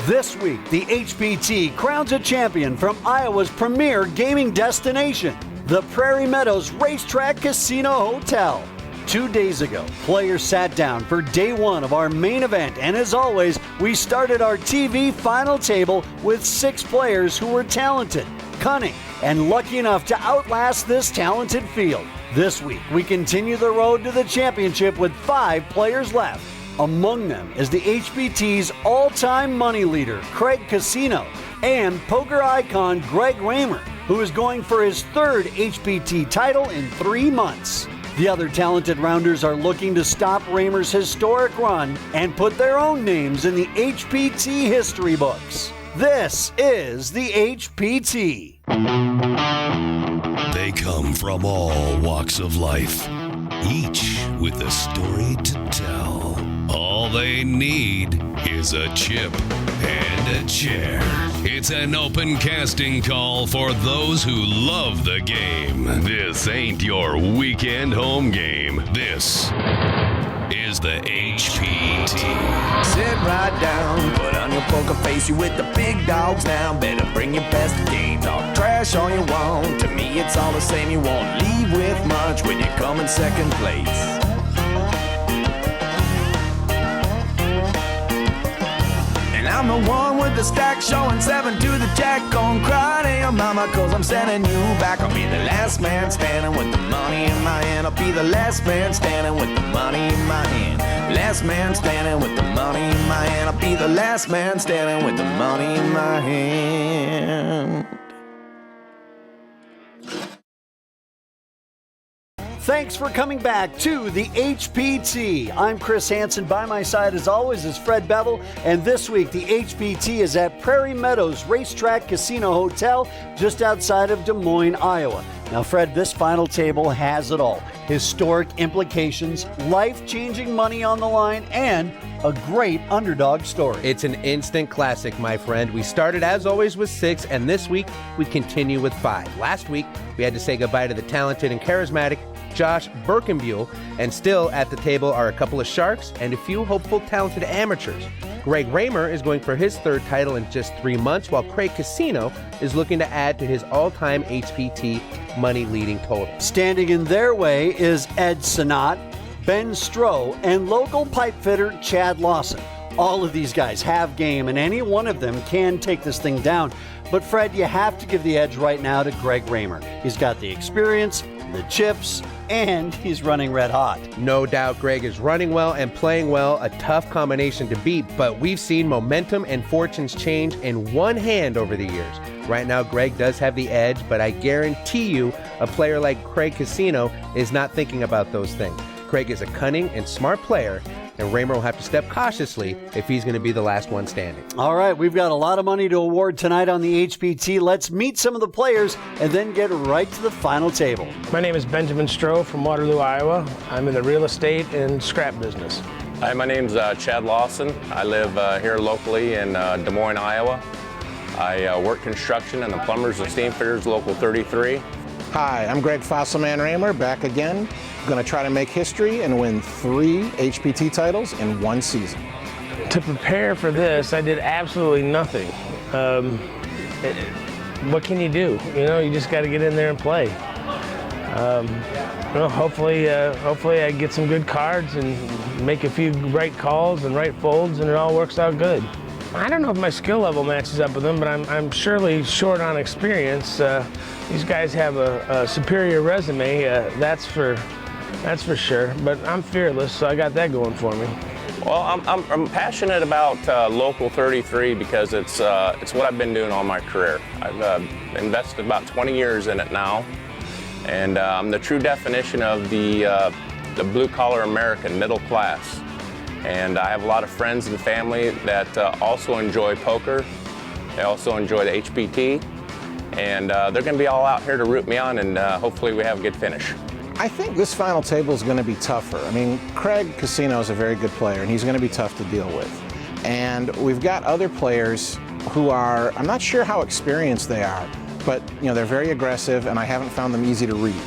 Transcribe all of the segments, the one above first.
This week, the HPT crowns a champion from Iowa's premier gaming destination, the Prairie Meadows Racetrack Casino Hotel. 2 days ago, players sat down for day one of our main event, and as always, we started our TV final table with 6 players who were talented, cunning, and lucky enough to outlast this talented field. This week, we continue the road to the championship with 5 players left. Among them is the HPT's all-time money leader, Craig Casino, and poker icon Greg Raymer, who is going for his 3rd HPT title in 3 months. The other talented rounders are looking to stop Raymer's historic run and put their own names in the HPT history books. This is the HPT. They come from all walks of life, each with a story to tell. All they need is a chip and a chair. It's an open casting call for those who love the game. This ain't your weekend home game. This is the HPT. Sit right down, put on your poker face. You with the big dogs now. Better bring your best game. Talk trash all you want. To me, it's all the same. You won't leave with much when you come in second place. I'm the one with the stack showing 7 to the jack. Gonna cry to your mama cause I'm sending you back. I'll be the last man standing with the money in my hand. I'll be the last man standing with the money in my hand. Last man standing with the money in my hand. I'll be the last man standing with the money in my hand. Thanks for coming back to the HPT. I'm Chris Hansen. By my side, as always, is Fred Bevel. And this week, the HPT is at Prairie Meadows Racetrack Casino Hotel just outside of Des Moines, Iowa. Now, Fred, this final table has it all. Historic implications, life-changing money on the line, and a great underdog story. It's an instant classic, my friend. We started, as always, with 6, and this week, we continue with 5. Last week, we had to say goodbye to the talented and charismatic Josh Birkenbuell, and still at the table are a couple of sharks and a few hopeful, talented amateurs. Greg Raymer is going for his 3rd title in just 3 months, while Craig Casino is looking to add to his all-time HPT money leading total. Standing in their way is Ed Sonat, Ben Stro, and local pipe fitter Chad Lawson. All of these guys have game, and any one of them can take this thing down. But Fred, you have to give the edge right now to Greg Raymer. He's got the experience, the chips, and he's running red hot. No doubt Greg is running well and playing well, a tough combination to beat, but we've seen momentum and fortunes change in one hand over the years. Right now, Greg does have the edge, but I guarantee you a player like Craig Casino is not thinking about those things. Craig is a cunning and smart player, and Raymer will have to step cautiously if he's going to be the last one standing. All right, we've got a lot of money to award tonight on the HPT. Let's meet some of the players and then get right to the final table. My name is Benjamin Stro from Waterloo, Iowa. I'm in the real estate and scrap business. Hi, my name's Chad Lawson. I live here locally in Des Moines, Iowa. I work construction in the Plumbers and Steamfitters Local 33. Hi, I'm Greg Fossilman Raymer, back again. I'm going to try to make history and win 3 HPT titles in 1 season. To prepare for this, I did absolutely nothing. What can you do? You know, you just got to get in there and play. Hopefully I get some good cards and make a few right calls and right folds, and it all works out good. I don't know if my skill level matches up with them, but I'm surely short on experience. These guys have a superior resume, that's for sure. But I'm fearless, so I got that going for me. Well, I'm passionate about Local 33 because it's what I've been doing all my career. I've invested about 20 years in it now, and I'm the true definition of the blue-collar American middle class. And I have a lot of friends and family that also enjoy poker. They also enjoy the HPT. And they're going to be all out here to root me on, and hopefully we have a good finish. I think this final table is going to be tougher. I mean, Craig Casino is a very good player, and he's going to be tough to deal with. And we've got other players who are, I'm not sure how experienced they are, but they're very aggressive, and I haven't found them easy to read.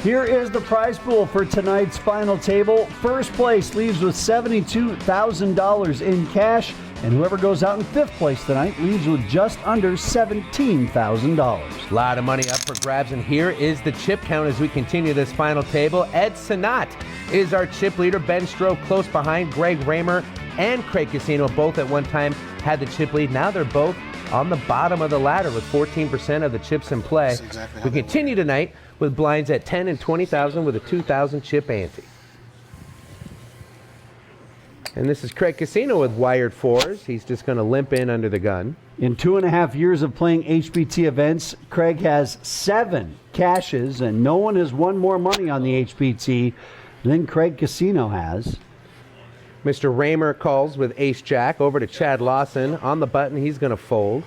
Here is the prize pool for tonight's final table. First place leaves with $72,000 in cash. And whoever goes out in 5th place tonight leaves with just under $17,000. A lot of money up for grabs, and here is the chip count as we continue this final table. Ed Sonat is our chip leader. Ben Stro close behind. Greg Raymer and Craig Casino both at one time had the chip lead. Now they're both on the bottom of the ladder with 14% of the chips in play. We continue tonight with blinds at 10 and 20,000 with a 2,000 chip ante. And this is Craig Casino with wired 4s. He's just going to limp in under the gun. In 2.5 years of playing HPT events, Craig has 7 cashes, and no one has won more money on the HPT than Craig Casino has. Mr. Raymer calls with ace-jack over to Chad Lawson. On the button, he's going to fold.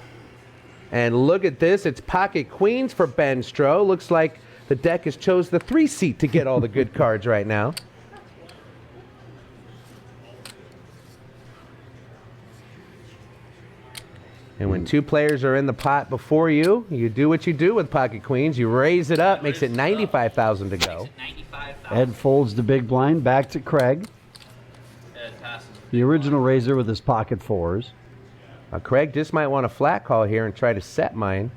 And look at this. It's pocket queens for Ben Stro. Looks like the deck has chose the 3-seat to get all the good cards right now. And when 2 players are in the pot before you, you do what you do with pocket queens. You raise it up, makes it 95,000 to go. Ed folds the big blind back to Craig. The original raiser with his pocket 4s. Craig just might want a flat call here and try to set mine.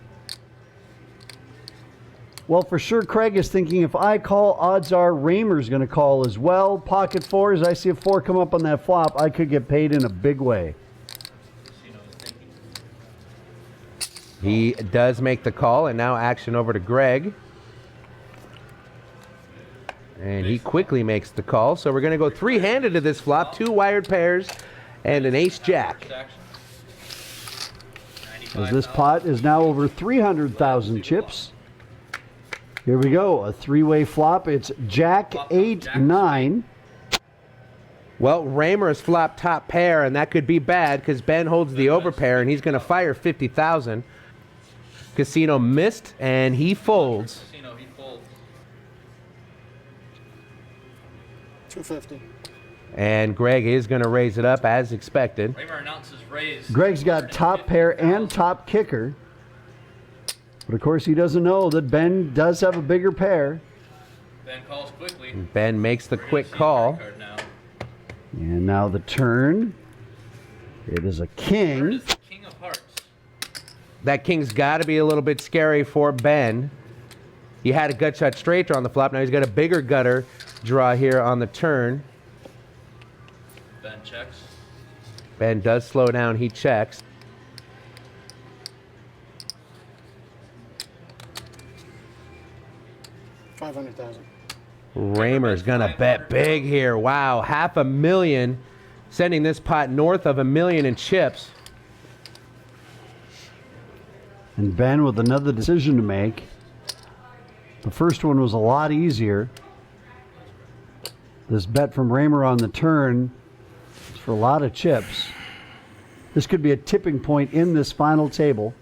Well, for sure, Craig is thinking if I call, odds are Raymer's going to call as well. Pocket 4s, I see a 4 come up on that flop. I could get paid in a big way. He does make the call, and now action over to Greg. And he quickly makes the call. So we're going to go 3-handed to this flop. 2 wired pairs and an ace-jack. As this pot is now over 300,000 chips. Here we go, a 3-way flop. It's Jack, 8, 9. Well, Raymer's flopped top pair, and that could be bad because Ben holds the overpair, and he's going to fire 50,000. Casino missed, and he folds. 250. And Greg is going to raise it up as expected. Raymer announces raise. Greg's got top pair and top kicker. But of course he doesn't know that Ben does have a bigger pair. Ben calls quickly. Ben makes the quick call. And now the turn. It is a king. Turn is the king of hearts. That king's got to be a little bit scary for Ben. He had a gut shot straight draw on the flop. Now he's got a bigger gutter draw here on the turn. Ben checks. Ben does slow down. He checks. $500,000. Raymer's gonna bet big here. Wow, $500,000, sending this pot north of $1 million in chips. And Ben with another decision to make. The first one was a lot easier. This bet from Raymer on the turn is for a lot of chips. This could be a tipping point in this final table.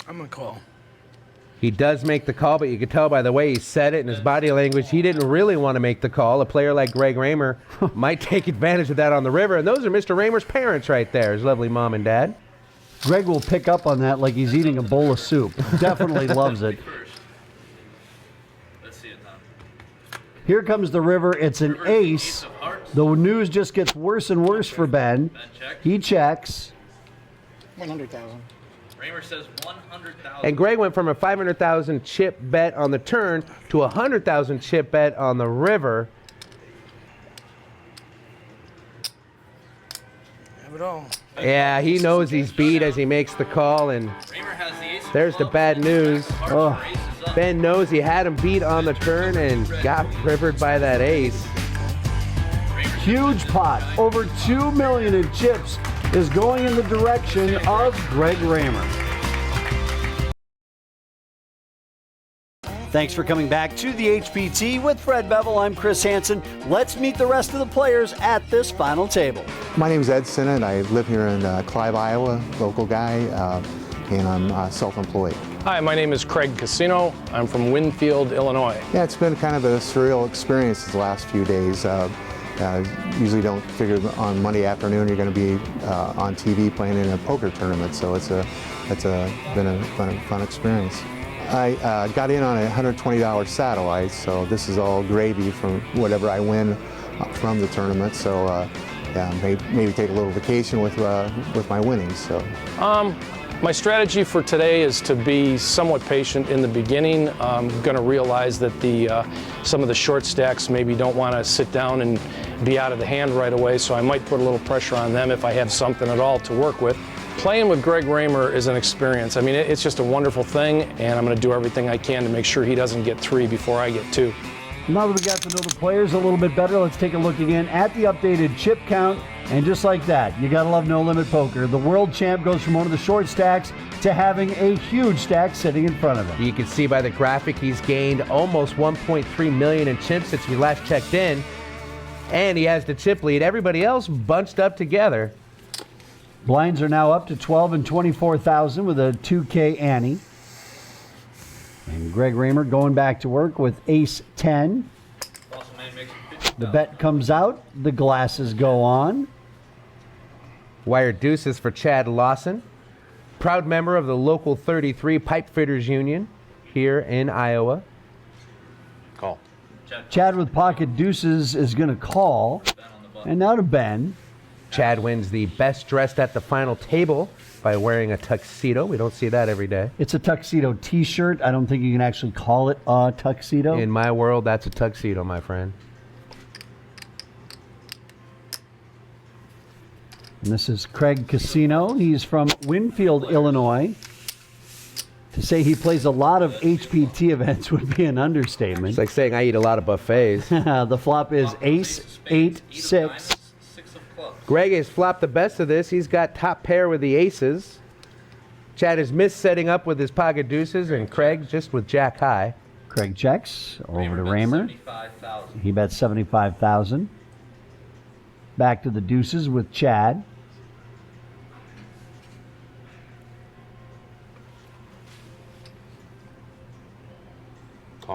I'm going to call. He does make the call, but you can tell by the way he said it and his body language, he didn't really want to make the call. A player like Greg Raymer might take advantage of that on the river. And those are Mr. Raymer's parents right there, his lovely mom and dad. Greg will pick up on that like he's eating a bowl of soup. Definitely loves it. Let's see it now. Here comes the river. It's an ace. The news just gets worse and worse for Ben. Ben checks. He checks. 100,000. Raymer says 100,000. And Greg went from a 500,000 chip bet on the turn to a 100,000 chip bet on the river. Have it all. Yeah, he knows he's beat as he makes the call, and Raymer has the ace of there's the clubs. bad news. Oh. Ace is up. Ben knows he had him beat on the turn and got rivered by that ace. Huge pot. Over $2 million in chips is going in the direction of Greg Raymer. Thanks for coming back to the HPT with Fred Bevel. I'm Chris Hansen. Let's meet the rest of the players at this final table. My name is Ed Sonat. I live here in Clive, Iowa, local guy, and I'm self-employed. Hi, my name is Craig Casino. I'm from Winfield, Illinois. Yeah, it's been kind of a surreal experience the last few days. Usually don't figure on Monday afternoon you're going to be on TV playing in a poker tournament, so it's been a fun experience. I got in on a $120 satellite, so this is all gravy from whatever I win from the tournament. So yeah, maybe take a little vacation with my winnings. So. My strategy for today is to be somewhat patient in the beginning. I'm going to realize that some of the short stacks maybe don't want to sit down and be out of the hand right away, so I might put a little pressure on them if I have something at all to work with. Playing with Greg Raymer is an experience. I mean, it's just a wonderful thing, and I'm going to do everything I can to make sure he doesn't get 3 before I get 2. Now that we got to know the players a little bit better, let's take a look again at the updated chip count. And just like that, you gotta love No Limit Poker. The world champ goes from one of the short stacks to having a huge stack sitting in front of him. You can see by the graphic he's gained almost 1.3 million in chips since we last checked in. And he has the chip lead. Everybody else bunched up together. Blinds are now up to 12 and 24,000 with a 2K ante. And Greg Raymer going back to work with ace 10. The bet comes out. The glasses go on. Wire deuces for Chad Lawson. Proud member of the local 33 Pipe Fitters Union here in Iowa. Call. Chad with pocket deuces is going to call. And now to Ben. Chad wins the best dressed at the final table by wearing a tuxedo. We don't see that every day. It's a tuxedo t-shirt. I don't think you can actually call it a tuxedo. In my world, that's a tuxedo, my friend. And this is Craig Casino. He's from Winfield, Illinois. To say he plays a lot of HPT events would be an understatement. It's like saying I eat a lot of buffets. The flop is ace, 8, 6. Greg has flopped the best of this. He's got top pair with the aces. Chad has missed setting up with his pocket deuces, and Craig just with jack high. Craig checks over to Raymer. He bets 75,000. Back to the deuces with Chad.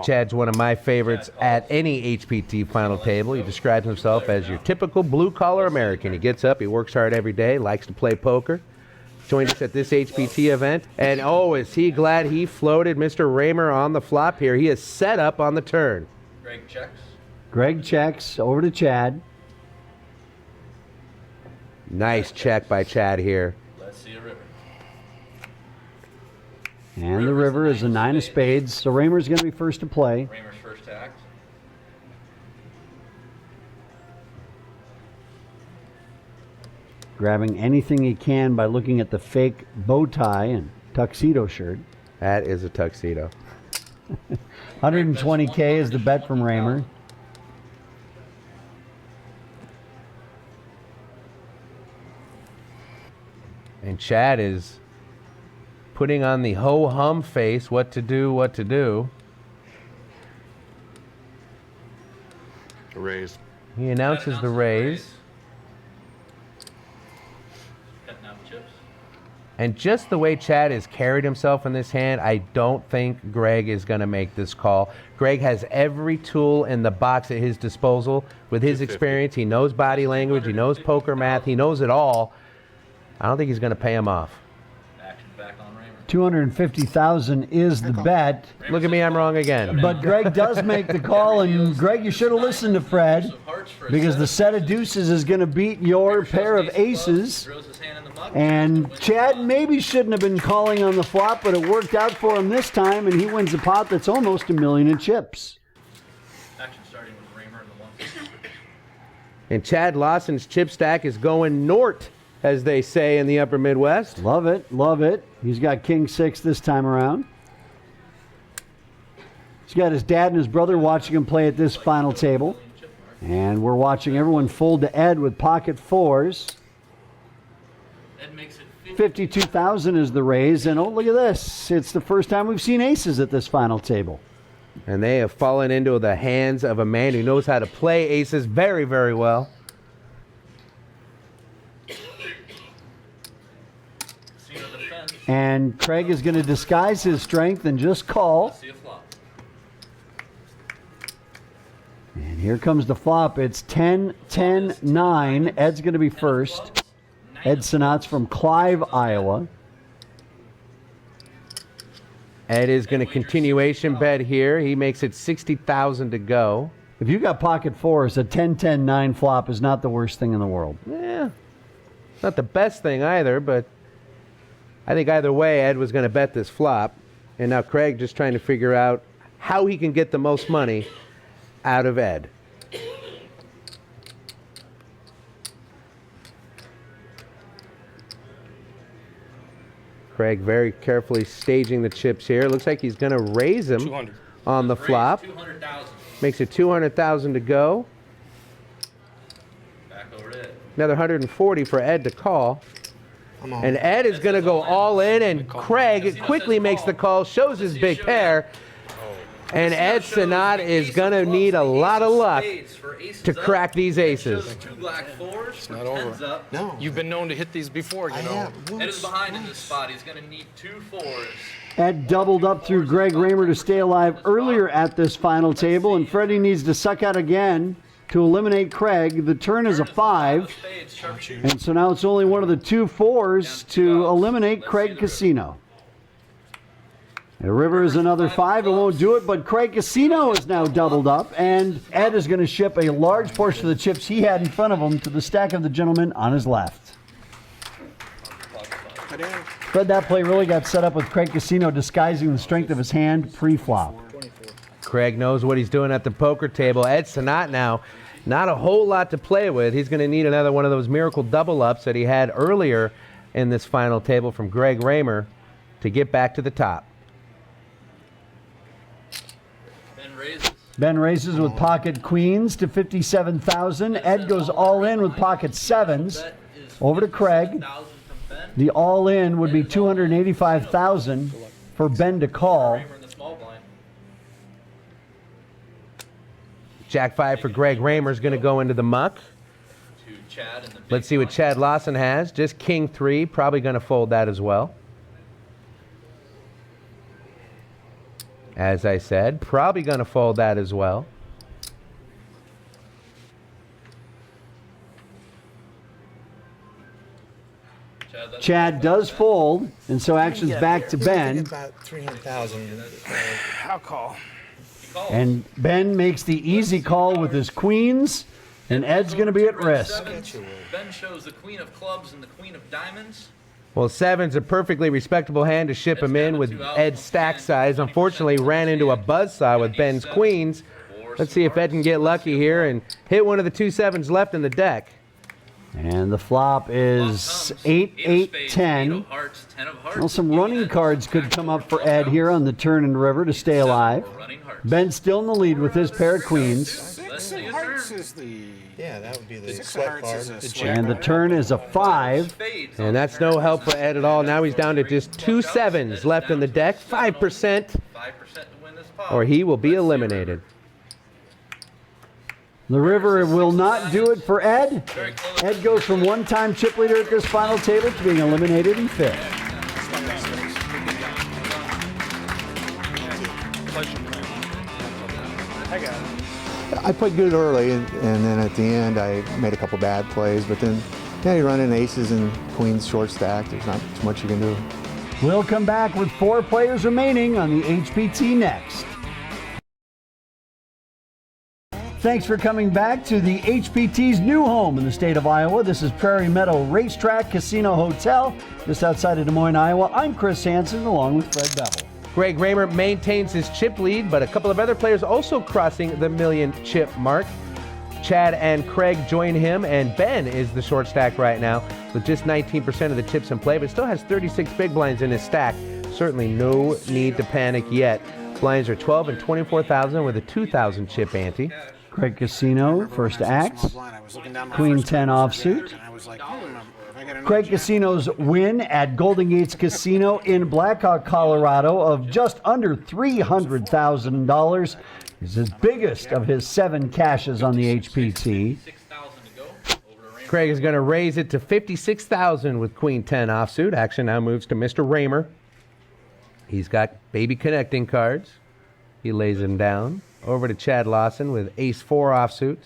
Chad's one of my favorites at any HPT final table. He describes himself as your typical blue-collar American. He gets up, he works hard every day, likes to play poker. Joined us at this HPT event. And oh, is he glad he floated Mr. Raymer on the flop here. He is set up on the turn. Greg checks. Greg checks over to Chad. Nice check by Chad here. Let's see a river. And the river is a 9 of spades, so Raymer's going to be first to play. Raymer's first act. Grabbing anything he can by looking at the fake bow tie and tuxedo shirt. That is a tuxedo. 120K is the bet from Raymer. And Chad is putting on the ho-hum face, what to do, what to do. Raise. He announces the raise. Cutting out chips. And just the way Chad has carried himself in this hand, I don't think Greg is going to make this call. Greg has every tool in the box at his disposal. With his experience, he knows body language, he knows poker math, he knows it all. I don't think he's going to pay him off. Action back on Raymer. 250,000 is the bet. Look at me, I'm wrong again. But Greg does make the call, and Greg, you should have listened to Fred, because the set of deuces is going to beat your pair of aces. And Chad maybe shouldn't have been calling on the flop, but it worked out for him this time, and he wins a pot that's almost $1 million in chips. Action starting with Raymer in the 1. And Chad Lawson's chip stack is going north, as they say in the upper Midwest. Love it, love it. He's got king 6 this time around. He's got his dad and his brother watching him play at this final table. And we're watching everyone fold to Ed with pocket 4s. Ed makes it 52,000 is the raise. And oh, look at this. It's the first time we've seen aces at this final table. And they have fallen into the hands of a man who knows how to play aces very, very well. And Craig is going to disguise his strength and just call. See a flop. And here comes the flop. It's 10, 10, 9. Ed's going to be first. Ed Sonat's from Clive, Iowa. Ed is going to continuation bet here. He makes it 60,000 to go. If you got pocket fours, a 10-10-9 flop is not the worst thing in the world. Yeah, not the best thing either, but I think either way, Ed was going to bet this flop, and now Craig just trying to figure out how he can get the most money out of Ed. Craig very carefully staging the chips here. Looks like he's going to raise them on the flop. 200,000. Makes it 200,000 to go. Back over to Ed. Another 140 for Ed to call. And Ed is going to go all in, and Craig quickly makes the call, shows his big pair. And Ed Sonat is going to need a lot of luck to crack these aces. Two black fours. It's not over. Up. No. You've been known to hit these before, you know. Ed is behind in this spot. He's going to need 2 fours. Ed doubled up through Greg Raymer to stay alive earlier at this final table, and Freddie needs to suck out again to eliminate Craig. The turn is a 5, and so now it's only one of the 2 fours to eliminate Craig Casino. The river is another 5. It won't do it, but Craig Casino is now doubled up, and Ed is going to ship a large portion of the chips he had in front of him to the stack of the gentleman on his left. Fred, that play really got set up with Craig Casino disguising the strength of his hand pre-flop. Craig knows what he's doing at the poker table. Ed Sonat now, not a whole lot to play with. He's going to need another one of those miracle double-ups that he had earlier in this final table from Greg Raymer to get back to the top. Ben raises. Ben raises with pocket queens to 57,000. Ed goes all in with pocket sevens. Over to Craig. The all in would be 285,000 for Ben to call. Jack 5 for Greg Raymer is going to go into the muck. Let's see what Chad Lawson has. Just king 3, probably going to fold that as well. As I said, probably going to fold that as well. Chad does fold, and so action's back to Ben. About 300,000. I'll call. And Ben makes the easy call with his queens, and Ed's going to be at risk. Ben shows the queen of clubs and the queen of diamonds. Well, 7's a perfectly respectable hand to ship him in with Ed's stack size. Unfortunately, ran into a buzzsaw with Ben's queens. Let's see if Ed can get lucky here and hit one of the 2 7s left in the deck. And the flop is 8, 8, 10. Well, some running cards could come up for Ed here on the turn and river to stay alive. Ben's still in the lead with his pair of queens. 6 of hearts is the... Yeah, that would be the 6 of hearts is a And the turn is a 5. And that's no help for Ed at all. Now he's down to just 2 7s left in the deck. 5%, or he will be eliminated. The river will not do it for Ed. Ed goes from one-time chip leader at this final table to being eliminated in 5th. I played good early, and then at the end I made a couple bad plays, but then you run in aces and queens short stack. There's not too much you can do. We'll come back with 4 players remaining on the HPT next. Thanks for coming back to the HPT's new home in the state of Iowa. This is Prairie Meadow Racetrack Casino Hotel, just outside of Des Moines, Iowa. I'm Chris Hansen, along with Fred Bevel. Greg Raymer maintains his chip lead, but a couple of other players also crossing the million chip mark. Chad and Craig join him, and Ben is the short stack right now with just 19% of the chips in play, but still has 36 big blinds in his stack. Certainly no need to panic yet. Blinds are 12 and 24,000 with a 2,000 chip ante. Craig Casino, first act. Queen 10 offsuit. Craig Casino's win at Golden Gates Casino in Blackhawk, Colorado of just under $300,000 is his biggest of his 7 cashes on the HPT. Craig is going to raise it to 56,000 with Queen 10 offsuit. Action now moves to Mr. Raymer. He's got baby connecting cards. He lays them down. Over to Chad Lawson with Ace 4 offsuit.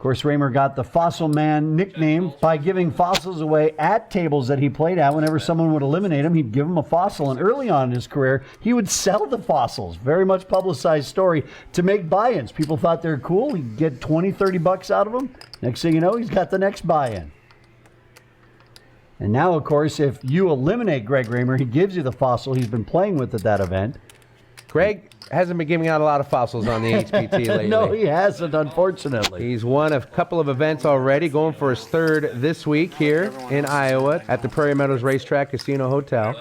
Of course, Raymer got the Fossil Man nickname by giving fossils away at tables that he played at. Whenever someone would eliminate him, he'd give him a fossil. And early on in his career, he would sell the fossils. Very much publicized story to make buy-ins. People thought they were cool. He'd get 20, 30 bucks out of them. Next thing you know, he's got the next buy-in. And now, of course, if you eliminate Greg Raymer, he gives you the fossil he's been playing with at that event. Greg hasn't been giving out a lot of fossils on the HPT lately. No, he hasn't, unfortunately. He's won a couple of events already, going for his third this week here in Iowa at the Prairie Meadows Racetrack Casino Hotel.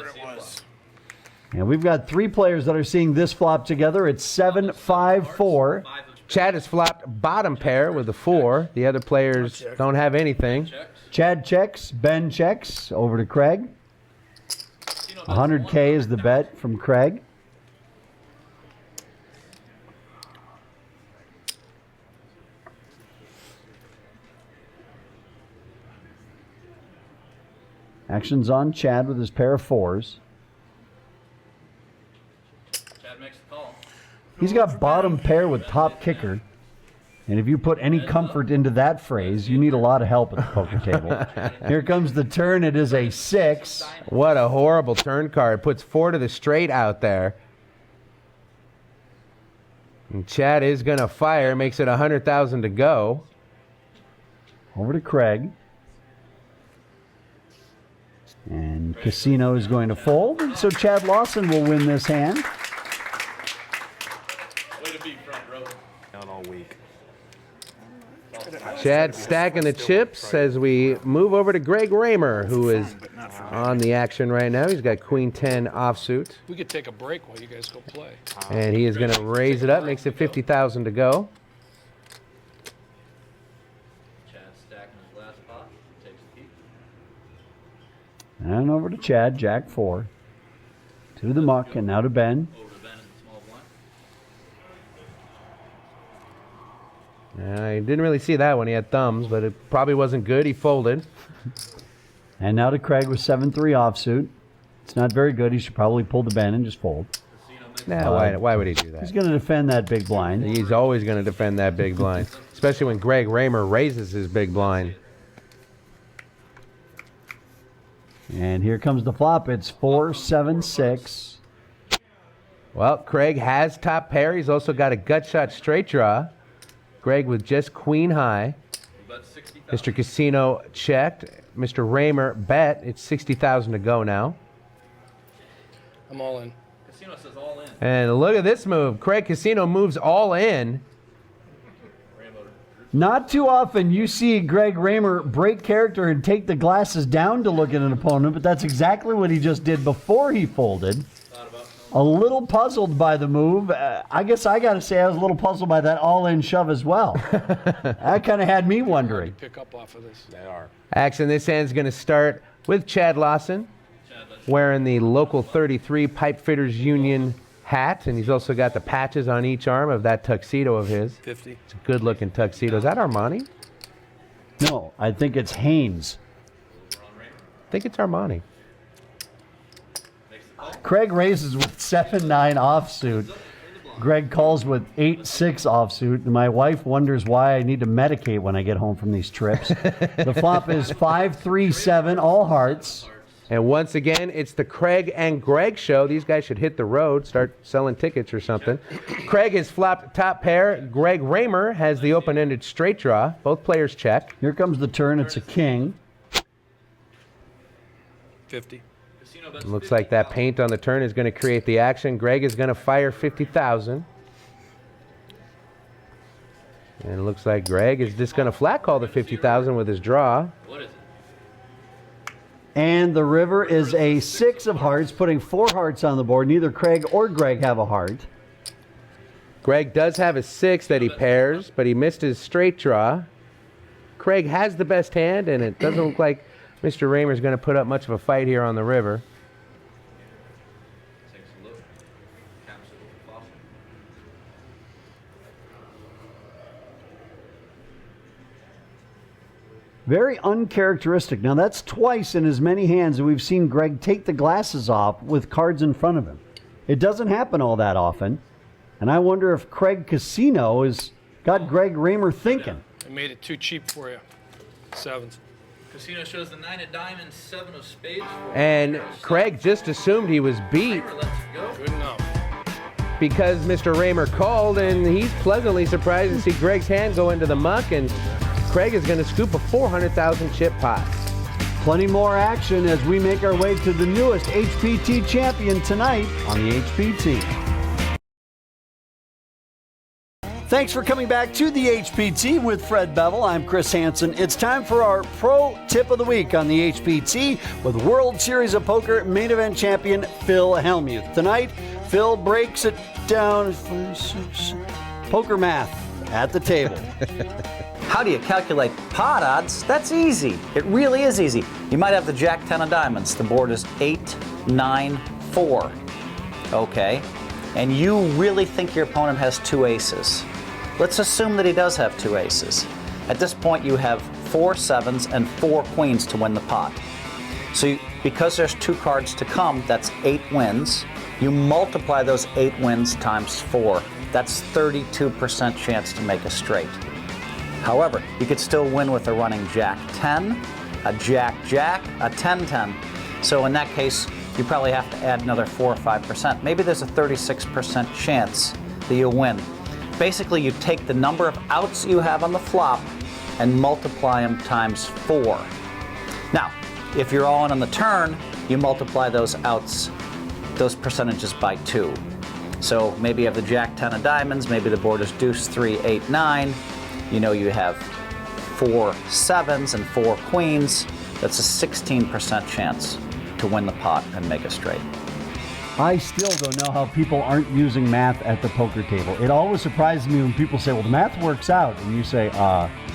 And we've got 3 players that are seeing this flop together. It's 7-5-4. Chad has flopped bottom pair with a 4. The other players don't have anything. Chad checks, Ben checks, over to Craig. 100K is the bet from Craig. Action's on Chad with his pair of 4s. Chad makes the call. He's got bottom pair with top kicker. And if you put any comfort into that phrase, you need a lot of help at the poker table. Here comes the turn. It is a 6. What a horrible turn card. Puts 4 to the straight out there. And Chad is going to fire. Makes it 100,000 to go. Over to Craig. And Casino is going to fold. And so Chad Lawson will win this hand. Way to be front row. Out all week. Chad stacking the chips as we move over to Greg Raymer, who is on the action right now. He's got Queen 10 offsuit. We could take a break while you guys go play. And he is going to raise it up. Makes it 50,000 to go. Chad stacking his last pot. Takes a peek. And over to Chad, Jack 4. To the muck, and now to Ben. Over to Ben in the small blind. I didn't really see that one. He had thumbs, but it probably wasn't good. He folded. And now to Craig with 7-3 offsuit. It's not very good. He should probably pull the Ben and just fold. Nah, why would he do that? He's going to defend that big blind. He's always going to defend that big blind, especially when Greg Raymer raises his big blind. And here comes the flop. It's 4-7-6. Well, Craig has top pair. He's also got a gut shot straight draw. Greg with just queen high. Mr. Casino checked. Mr. Raymer bet. It's 60,000 to go now. I'm all in. Casino says all in. And look at this move. Craig Casino moves all in. Not too often you see Greg Raymer break character and take the glasses down to look at an opponent, but that's exactly what he just did before he folded. A little puzzled by the move. I guess I got to say I was a little puzzled by that all-in shove as well. That kind of had me wondering. Pick up off of this. They are. Action this hand's going to start with Chad Lawson wearing the local 33 Pipe Fitters Union hat, and he's also got the patches on each arm of that tuxedo of his. 50. It's a good-looking tuxedo. Is that Armani? No, I think it's Hanes. I think it's Armani. Craig raises with 7-9 offsuit. Greg calls with 8-6 offsuit. My wife wonders why I need to medicate when I get home from these trips. The flop is 5-3-7, all hearts. And once again, it's the Craig and Greg show. These guys should hit the road, start selling tickets or something. Craig has flopped top pair. Greg Raymer has the open-ended straight draw. Both players check. Here comes the turn. It's a king. 50. Looks like that paint on the turn is going to create the action. Greg is going to fire 50,000. And it looks like Greg is just going to flat call the 50,000 with his draw. What is it? And the river is a 6 of hearts, putting 4 hearts on the board. Neither Craig or Greg have a heart. Greg does have a 6 that he pairs, but he missed his straight draw. Craig has the best hand, and it doesn't look like Mr. Raymer is going to put up much of a fight here on the river. Takes a look. Caps it with the fossil. Very uncharacteristic. Now, that's twice in as many hands that we've seen Greg take the glasses off with cards in front of him. It doesn't happen all that often. And I wonder if Craig Casino has got Greg Raymer thinking. I made it too cheap for you. 7s. Casino shows the 9 of diamonds, 7 of spades. And Craig just assumed he was beat Let's go. Good enough. because Mr. Raymer called, and he's pleasantly surprised to see Greg's hand go into the muck, and Craig is going to scoop a 400,000 chip pot. Plenty more action as we make our way to the newest HPT champion tonight on the HPT. Thanks for coming back to the HPT with Fred Bevel. I'm Chris Hansen. It's time for our Pro Tip of the Week on the HPT with World Series of Poker main event champion Phil Hellmuth. Tonight, Phil breaks it down. Poker math at the table. How do you calculate pot odds? That's easy. It really is easy. You might have the Jack 10 of diamonds. The board is 8, 9, 4. Okay. And you really think your opponent has 2 aces. Let's assume that he does have 2 aces. At this point, you have 4 7s and 4 queens to win the pot. So because there's 2 cards to come, that's 8 wins. You multiply those 8 wins times 4. That's 32% chance to make a straight. However, you could still win with a running Jack 10, a Jack Jack, a 10-10. So in that case, you probably have to add another 4 or 5%. Maybe there's a 36% chance that you'll win. Basically, you take the number of outs you have on the flop and multiply them times 4. Now, if you're all in on the turn, you multiply those outs, those percentages by 2. So maybe you have the Jack 10 of diamonds, maybe the board is deuce 3, 8, 9. You know you have 4 7s and 4 queens. That's a 16% chance to win the pot and make a straight. I still don't know how people aren't using math at the poker table. It always surprises me when people say, well, the math works out. And you say,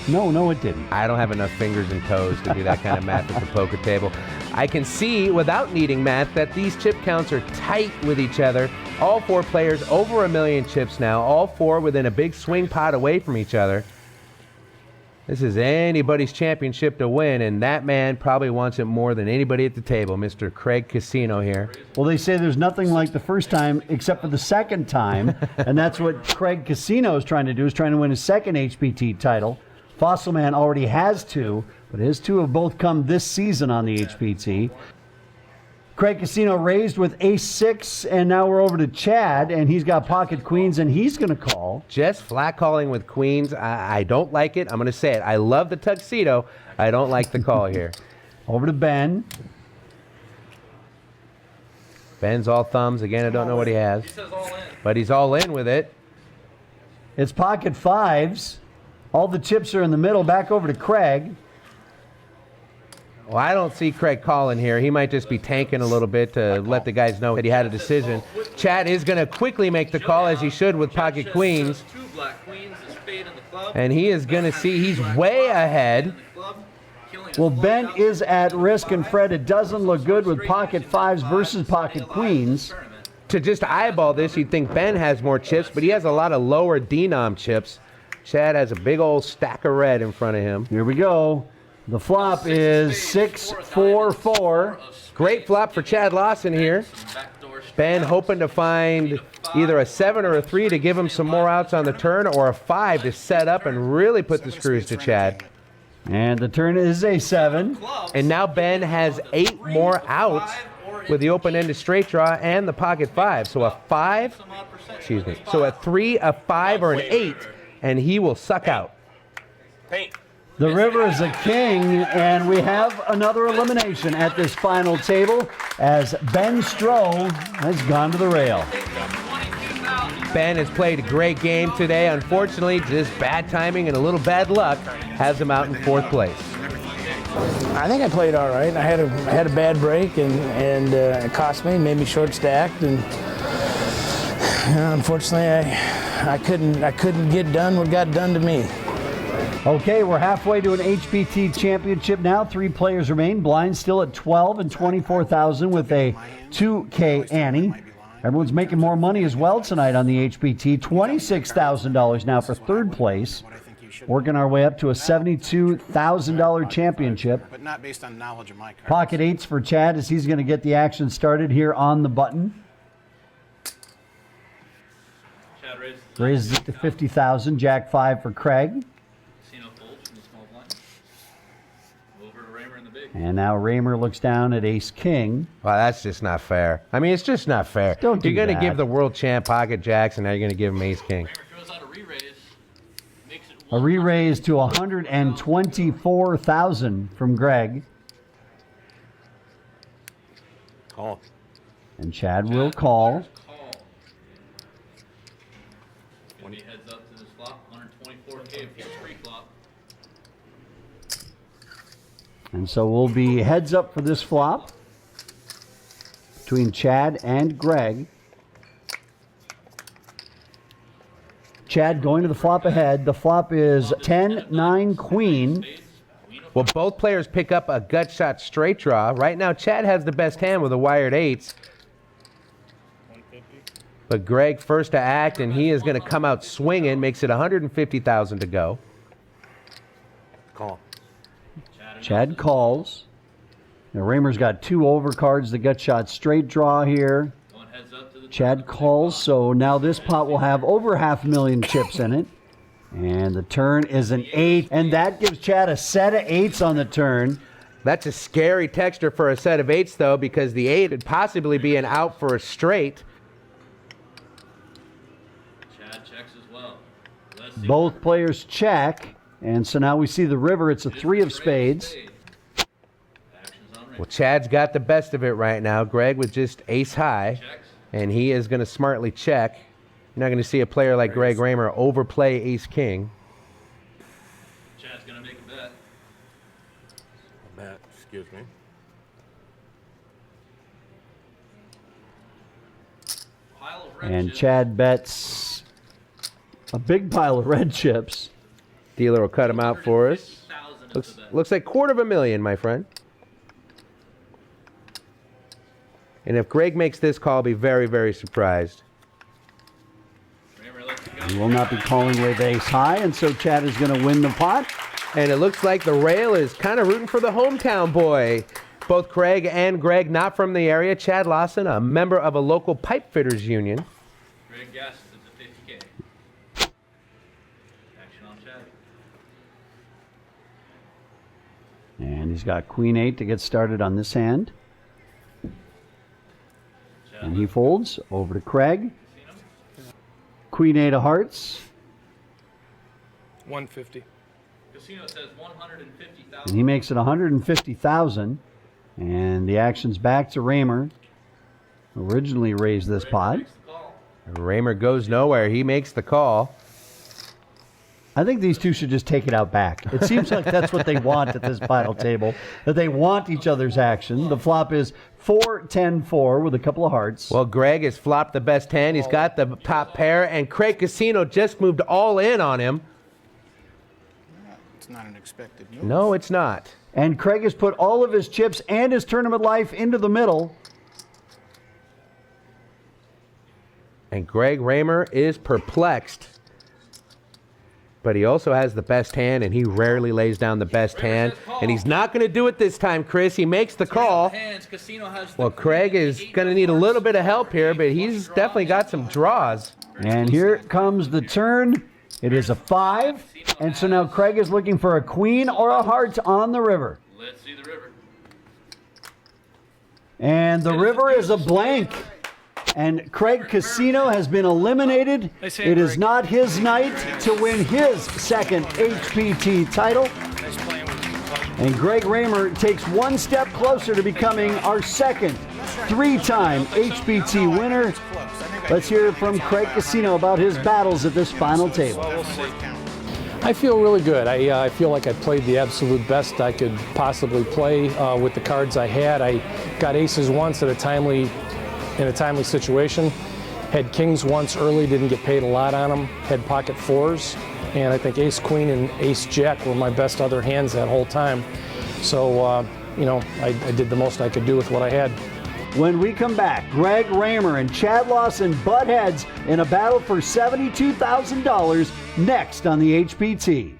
no, it didn't. I don't have enough fingers and toes to do that kind of math at the poker table. I can see, without needing math, that these chip counts are tight with each other. All 4 players over 1 million chips now, all 4 within a big swing pot away from each other. This is anybody's championship to win, and that man probably wants it more than anybody at the table, Mr. Craig Casino here. Well, they say there's nothing like the first time except for the second time, and that's what Craig Casino is trying to do, is trying to win his second HPT title. Fossil Man already has 2, but his 2 have both come this season on the HPT. Craig Casino raised with ace-6, and now we're over to Chad, and he's got pocket queens, and he's going to call. Just flat calling with queens. I don't like it. I'm going to say it. I love the tuxedo. I don't like the call here. Over to Ben. Ben's all thumbs. Again, I don't know what he has. He says all in. But he's all in with it. It's pocket 5s. All the chips are in the middle. Back over to Craig. Well, I don't see Craig calling here. He might just be tanking a little bit to let the guys know that he had a decision. Chad is going to quickly make the call, as he should, with pocket queens. 2 black queens, a spade in the club. And he is going to see he's way ahead. Well, Ben is at risk, and Fred, it doesn't look good with pocket 5s versus pocket queens. To just eyeball this, you'd think Ben has more chips, but he has a lot of lower denom chips. Chad has a big old stack of red in front of him. Here we go. The flop is 6-4-4. Great flop for Chad Lawson here. Ben hoping to find either a 7 or a 3 to give him some more outs on the turn, or a 5 to set up and really put the screws to Chad. And the turn is a 7. And now Ben has 8 more outs with the open-ended straight draw and the pocket 5. So a 5, excuse me, so a 3, a 5, or an 8, and he will suck out. The river is a king, and we have another elimination at this final table as Ben Stro has gone to the rail. Ben has played a great game today. Unfortunately, just bad timing and a little bad luck has him out in 4th place. I think I played all right. I had a bad break, and it cost me, made me short stacked, and unfortunately, I couldn't get done what got done to me. Okay, we're halfway to an HPT championship now. 3 players remain. Blind still at 12 and 24,000 with a 2K ante. Everyone's making more money as well tonight on the HPT. $26,000 now for 3rd place. Working our way up to a $72,000 championship. But not based on knowledge of my cards. Pocket 8s for Chad as he's going to get the action started here on the button. Raises it to 50,000. Jack 5 for Craig. And now Raymer looks down at Ace King. Well, that's just not fair. I mean, it's just not fair. Don't do You're going to that. give the world champ Pocket Jacks, and now you're going to give him Ace King. A re-raise to $124,000 from Greg. Call. And Chad will call. When he heads up to this flop, 124K if he's free flop. And so we'll be heads up for this flop between Chad and Greg. Chad going to the flop ahead. The flop is 10-9 queen. Well, both players pick up a gut shot straight draw. Right now, Chad has the best hand with a wired eights. But Greg first to act, and he is going to come out swinging. Makes it $150,000 to go. Call. Chad calls. Now Raymer's got 2 overcards, the gut shot straight draw here. Chad calls, so now this pot will have over 500,000 chips in it. And the turn is an 8, and that gives Chad a set of 8s on the turn. That's a scary texture for a set of 8s, though, because the 8 would possibly be an out for a straight. Chad checks as well. Both players check, and so now we see the river. It's a 3 of spades. Well, Chad's got the best of it right now. Greg with just ace high, and he is going to smartly check. You're not going to see a player like Greg Raymer overplay ace king. Chad's going to make a bet. Excuse me. Pile of red And chips. Chad bets a big pile of red chips. Dealer will cut him out for us. Looks like $250,000, my friend. And if Greg makes this call, I'll be very, very surprised. He will not be calling with ace high, and so Chad is going to win the pot. And it looks like the rail is kind of rooting for the hometown boy. Both Craig and Greg not from the area. Chad Lawson, a member of a local pipe fitters union. Greg guessed it's a 50K. Action on Chad. And he's got queen 8 to get started on this hand. And he folds over to Craig. Queen 8 of hearts. 150. Casino says 150,000. And he makes it 150,000. And the action's back to Raymer. Originally raised this pot. Raymer goes nowhere. He makes the call. I think these two should just take it out back. It seems like that's what they want at this final table, that they want each other's action. The flop is 4-10-4 with a couple of hearts. Well, Greg has flopped the best hand. He's got the top pair, and Craig Casino just moved all in on him. It's not an expected move. No, it's not. And Craig has put all of his chips and his tournament life into the middle. And Greg Raymer is perplexed. But he also has the best hand, and he rarely lays down the best hand. And he's not going to do it this time, Chris. He makes the call. Well, Craig is going to need a little bit of help here, but he's definitely got some draws. And here comes the turn. It is a 5. And so now Craig is looking for a queen or a heart on the river. Let's see the river. And the river is a blank. And Craig Casino has been eliminated. It is not his night to win his second HPT title. And Greg Raymer takes one step closer to becoming our second 3-time HPT winner. Let's hear from Craig Casino about his battles at this final table. I feel really good. I feel like I played the absolute best I could possibly play with the cards I had. I got aces once in a timely situation. Had kings once early, didn't get paid a lot on them. Had pocket 4s, and I think ace queen and ace jack were my best other hands that whole time. So, I did the most I could do with what I had. When we come back, Greg Raymer and Chad Lawson butt heads in a battle for $72,000 next on the HPT.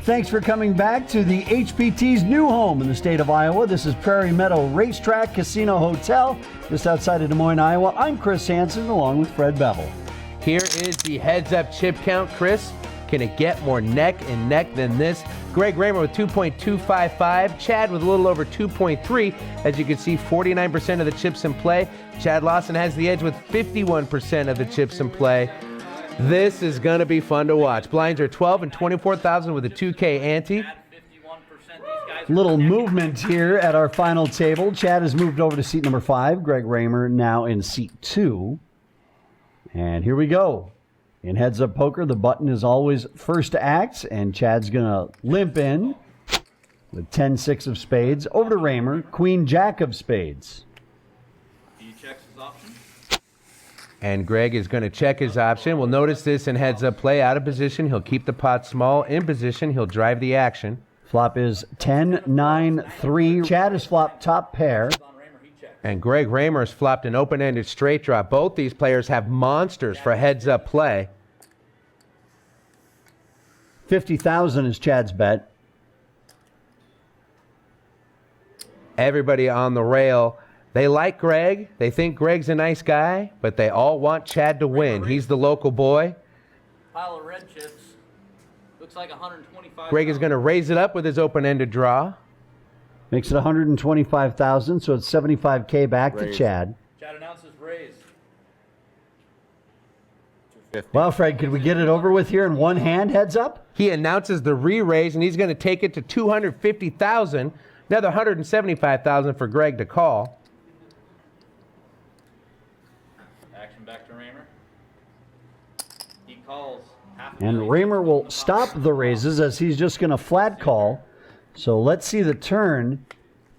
Thanks for coming back to the HPT's new home in the state of Iowa. This is Prairie Meadow Racetrack Casino Hotel, just outside of Des Moines, Iowa. I'm Chris Hansen, along with Fred Bevel. Here is the heads-up chip count, Chris. Can it get more neck and neck than this? Greg Raymer with 2.255. Chad with a little over 2.3. As you can see, 49% of the chips in play. Chad Lawson has the edge with 51% of the chips in play. This is going to be fun to watch. Blinds are 12 and 24,000 with a 2K ante. Little movement here at our final table. Chad has moved over to seat number 5. Greg Raymer now in seat 2. And here we go. In heads-up poker, the button is always first to act, and Chad's going to limp in with 10-6 of spades. Over to Raymer, Queen-Jack of spades. He checks his option. And Greg is going to check his option. We'll notice this in heads-up play. Out of position, he'll keep the pot small. In position, he'll drive the action. Flop is 10-9-3. Chad has flopped top pair. And Greg Raymer has flopped an open-ended straight draw. Both these players have monsters for heads-up play. 50,000 is Chad's bet. Everybody on the rail. They like Greg. They think Greg's a nice guy, but they all want Chad to win. He's the local boy. Pile of red chips. Looks like 125. Greg is going to raise it up with his open-ended draw. Makes it 125,000, so it's 75K back to Chad. Chad announces raise. Well, Fred, could we get it over with here in one hand, heads up? He announces the re-raise, and he's going to take it to 250,000. Another 175,000 for Greg to call. Action back to Raymer. He calls. And Raymer will stop the raises as he's just going to flat call. So let's see the turn.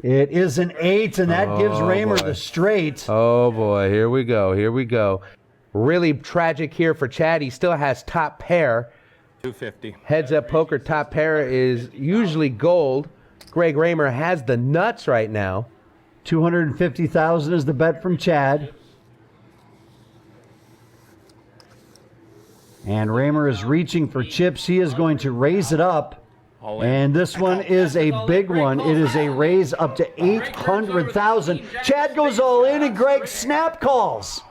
It is an 8, and that gives Raymer the straight. Oh, boy. Here we go. Here we go. Really tragic here for Chad. He still has top pair. 250. Heads-up poker top pair is usually gold. Greg Raymer has the nuts right now. 250,000 is the bet from Chad. And Raymer is reaching for chips. He is going to raise it up. And this one is a big one. It is a raise up to 800,000. Chad goes all in, and Greg snap calls.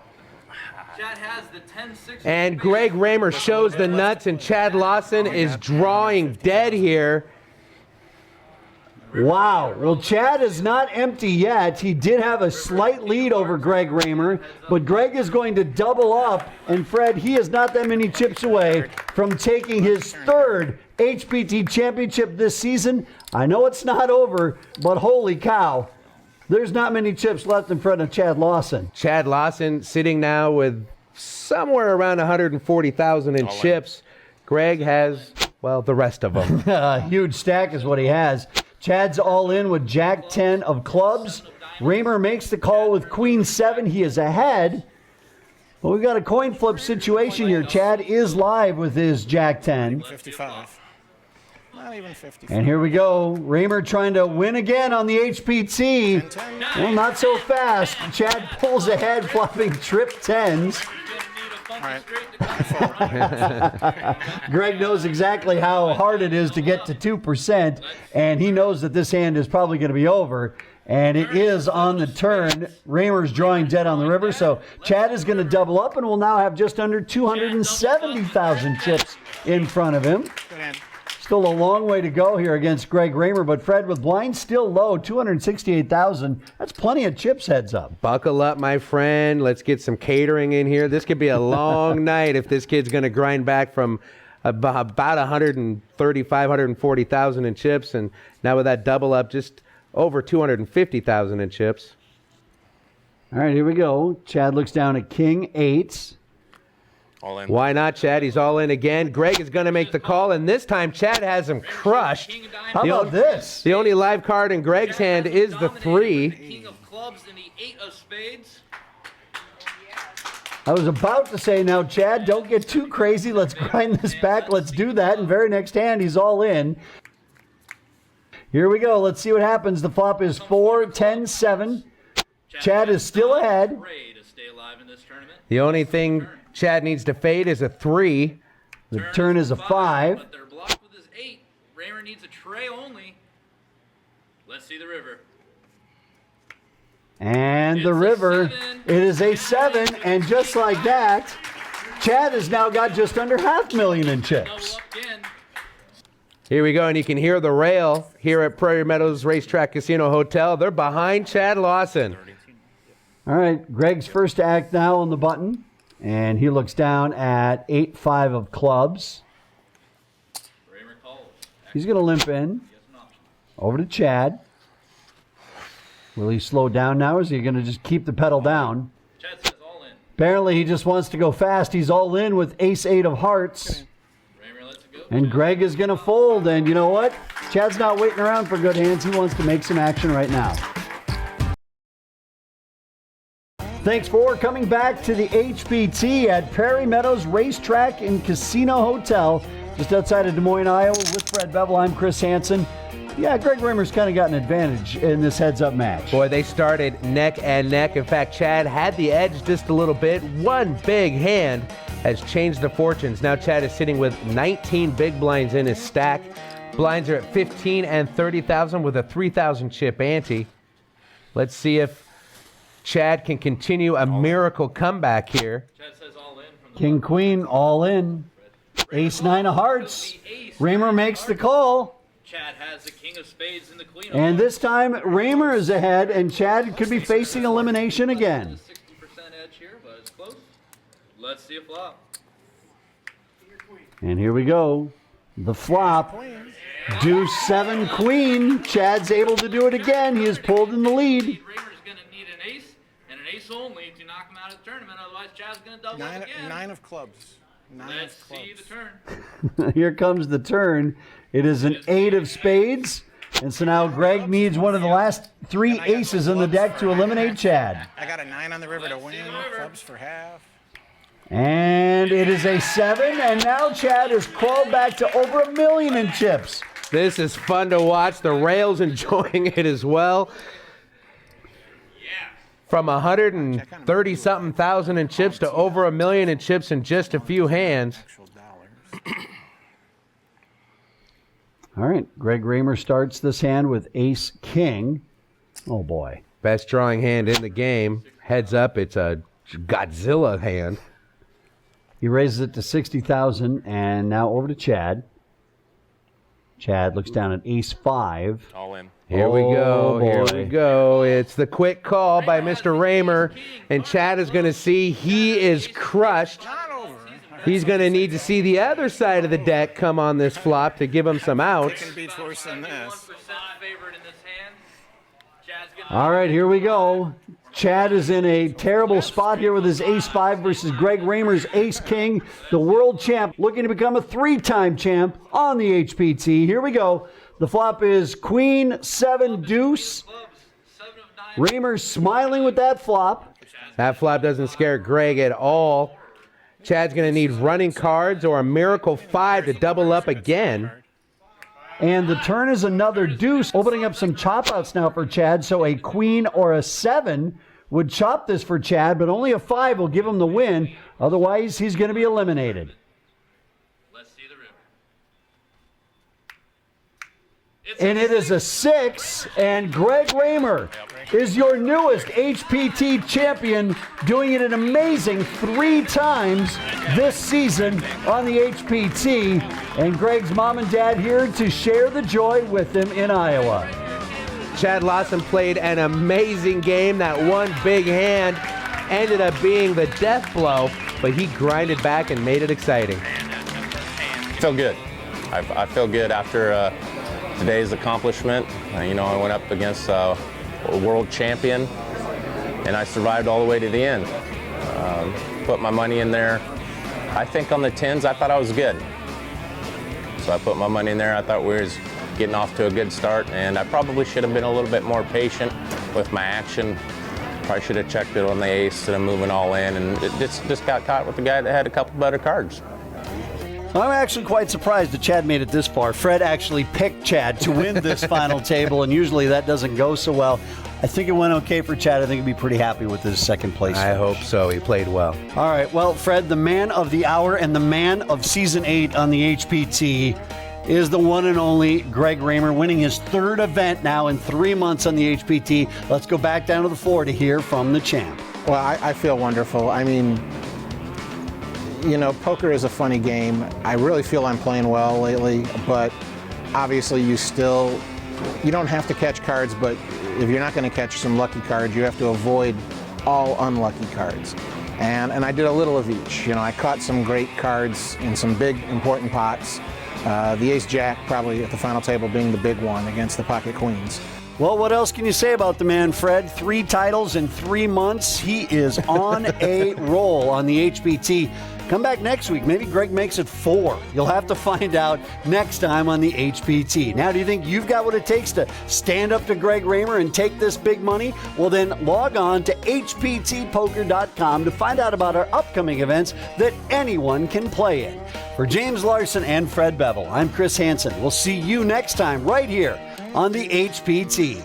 Chad has the 10-6. And Greg Raymer shows the nuts, and Chad Lawson is drawing dead here. Wow. Well, Chad is not empty yet. He did have a slight lead over Greg Raymer, but Greg is going to double up. And Fred, he is not that many chips away from taking his 3rd HPT championship this season. I know it's not over, but holy cow. There's not many chips left in front of Chad Lawson. Chad Lawson sitting now with somewhere around 140,000 in chips. Greg has, well, the rest of them. A huge stack is what he has. Chad's all in with Jack 10 of clubs. Raymer makes the call with Queen 7. He is ahead. Well, we've got a coin flip situation here. Chad is live with his Jack 10. 55. Not even 55. And here we go. Raymer trying to win again on the HPT. Well, not so fast. Chad pulls ahead, flopping trip 10s. Right. Greg knows exactly how hard it is to get to 2%, and he knows that this hand is probably going to be over. And it is on the turn. Raymer's drawing dead on the river, so Chad is going to double up and will now have just under 270,000 chips in front of him. Still a long way to go here against Greg Raymer, but Fred, with blinds still low, 268,000, that's plenty of chips, heads up. Buckle up, my friend. Let's get some catering in here. This could be a long night if this kid's going to grind back from about 135,000, 140,000 in chips, and now with that double up, just over 250,000 in chips. All right, here we go. Chad looks down at King 8. All in. Why not, Chad? He's all in again. Greg is going to make the call, and this time Chad has him crushed. How about this? The only live card in Greg's hand is the 3. King of clubs and the 8 of spades. I was about to say, now, Chad, don't get too crazy. Let's grind this back. Let's do that. And very next hand, he's all in. Here we go. Let's see what happens. The flop is 4, 10, 7. Chad is still ahead. The only thing Chad needs to fade is a 3. The turn is a 5. But they're blocked with his 8. Raymer needs a tray only. Let's see the river. And the river, it is a 7. And just like that, Chad has now got just under $500,000 in chips. Here we go, and you can hear the rail here at Prairie Meadows Racetrack Casino Hotel. They're behind Chad Lawson. All right, Greg's first act now on the button, and he looks down at 8-5 of clubs. He's going to limp in over to Chad. Will he slow down now, or is he going to just keep the pedal down? Chad says all in. Apparently, he just wants to go fast. He's all in with ace-8 of hearts. Raymer lets it go. And Greg is going to fold, and you know what? Chad's not waiting around for good hands. He wants to make some action right now. Thanks for coming back to the HPT at Prairie Meadows Racetrack and Casino Hotel, just outside of Des Moines, Iowa. With Fred Bevel, I'm Chris Hansen. Yeah, Greg Raymer's kind of got an advantage in this heads-up match. Boy, they started neck and neck. In fact, Chad had the edge just a little bit. One big hand has changed the fortunes. Now Chad is sitting with 19 big blinds in his stack. Blinds are at 15 and 30,000 with a 3,000 chip ante. Let's see if Chad can continue a miracle comeback here. Chad says all in from the King, queen, all in. Ace-9 of hearts. Raymer makes the call. Chad has the king of spades and the queen of And hearts. this time, Raymer is ahead, and Chad could be facing elimination again. 60% edge here, but it's close. Let's see a flop. And here we go. The flop. Deuce-7 queen. Chad's able to do it again. He is pulled in the lead. Raymer's going to need an ace and an ace only to knock him out of the tournament. Otherwise, Chad's going to double it again. 9 of clubs. Let's see the turn. Here comes the turn. It is an 8 of spades. And so now Greg needs one of the last 3 aces in the deck to eliminate Chad. I got a 9 on the river to win. Clubs for half. And it is a 7. And now Chad has crawled back to over $1 million in chips. This is fun to watch. The rail's enjoying it as well. From 130-something thousand in chips to over $1 million in chips in just a few hands. All right, Greg Raymer starts this hand with ace-king. Oh, boy. Best drawing hand in the game. Heads up, it's a Godzilla hand. He raises it to 60,000, and now over to Chad. Chad looks down at ace-5. All in. Here we go. Here Boy. we go. It's the quick call by Mr. Raymer, and Chad is going to see he is crushed. He's going to need to see the other side of the deck come on this flop to give him some outs. Beats worse than this. Favorite in this hand. Chad's gonna All right, here we go. Chad is in a terrible spot here with his ace-5 versus Greg Raymer's ace-king, the world champ, looking to become a 3-time champ on the HPT. Here we go. The flop is queen-7 deuce. Raymer smiling with that flop. That flop doesn't scare Greg at all. Chad's going to need running cards or a miracle 5 to double up again. And the turn is another deuce, opening up some chop-outs now for Chad. So a queen or a 7 would chop this for Chad, but only a 5 will give him the win. Otherwise, he's going to be eliminated. Let's see the river. And it is a 6, and Greg Raymer is your newest HPT champion, doing it an amazing 3 times this season on the HPT. And Greg's mom and dad here to share the joy with him in Iowa. Chad Lawson played an amazing game. That one big hand ended up being the death blow, but he grinded back and made it exciting. I feel good. I feel good after today's accomplishment. I went up against a world champion, and I survived all the way to the end. Put my money in there. I think on the 10s, I thought I was good. So I put my money in there. I thought we were getting off to a good start, and I probably should have been a little bit more patient with my action. Probably should have checked it on the ace instead of moving all in, and it just got caught with the guy that had a couple better cards. I'm actually quite surprised that Chad made it this far. Fred actually picked Chad to win this final table, and usually that doesn't go so well. I think it went okay for Chad. I think he'd be pretty happy with his second place. I hope so. He played well. All right. Well, Fred, the man of the hour and the man of Season 8 on the HPT is the one and only Greg Raymer, winning his 3rd event now in 3 months on the HPT. Let's go back down to the floor to hear from the champ. Well, I feel wonderful. I mean, you know, poker is a funny game. I really feel I'm playing well lately, but obviously you don't have to catch cards, but if you're not going to catch some lucky cards, you have to avoid all unlucky cards. And I did a little of each. You know, I caught some great cards in some big, important pots. The ace-jack probably at the final table being the big one against the pocket queens. Well, what else can you say about the man, Fred? 3 titles in 3 months. He is on a roll on the HPT. Come back next week. Maybe Greg makes it 4. You'll have to find out next time on the HPT. Now, do you think you've got what it takes to stand up to Greg Raymer and take this big money? Well, then log on to hptpoker.com to find out about our upcoming events that anyone can play in. For James Larson and Fred Bevel, I'm Chris Hansen. We'll see you next time right here on the HPT.